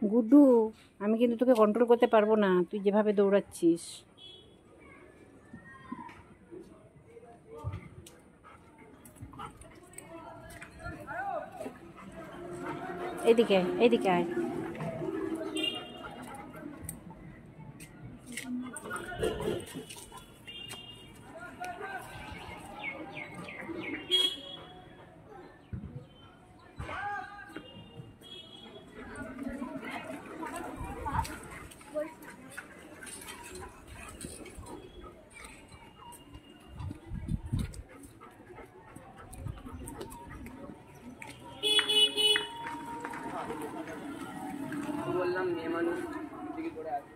গুড্ডু, আমি কিন্তু তোকে কন্ট্রোল করতে পারবো না, তুই যেভাবে দৌড়াচ্ছিস। এইদিকে এইদিকে আয়। বললাম মেয়ে মানুষ ঠিকই করে আছে।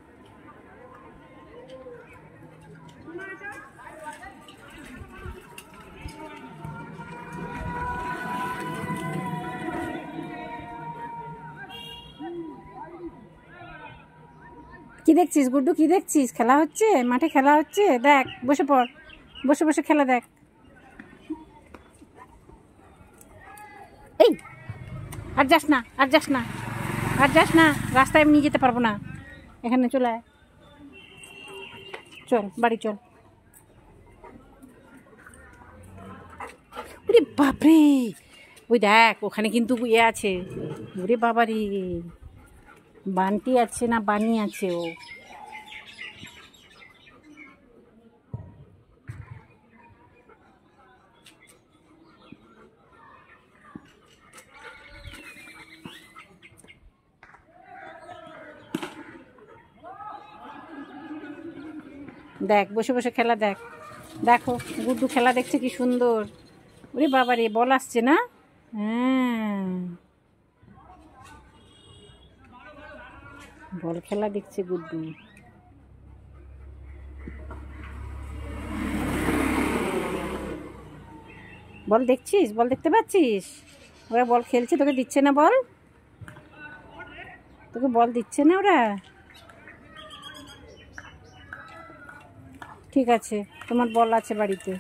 কি দেখছিস গুড্ডু, কি দেখছিস? খেলা হচ্ছে, মাঠে খেলা হচ্ছে, দেখ বসে পড়, বসে বসে খেলা দেখ। এই আর যাস না, আর যাস না, আর যাস না, রাস্তায় আমি নিয়ে যেতে পারবো না, এখানে চলে আয়, চল বাড়ি চল। ওরে বাপরে, ওই দেখ ওখানে কিন্তু ইয়ে আছে, ওরে বাবারে, বান্টি আছে না বানি আছে ও। দেখ বসে বসে খেলা দেখ, দেখো গুড্ডু খেলা দেখছে কি সুন্দর। ওরে বাবারে, বল আসছে না? হ্যাঁ, বল খেলা দেখছে গুড্ডু। বল দেখছিস, বল দেখতে পাচ্ছিস? ওরা বল খেলছে, তোকে দিচ্ছে না বল? তোকে বল দিচ্ছে না ওরা? ঠিক আছে, তোমার বল আছে বাড়িতে।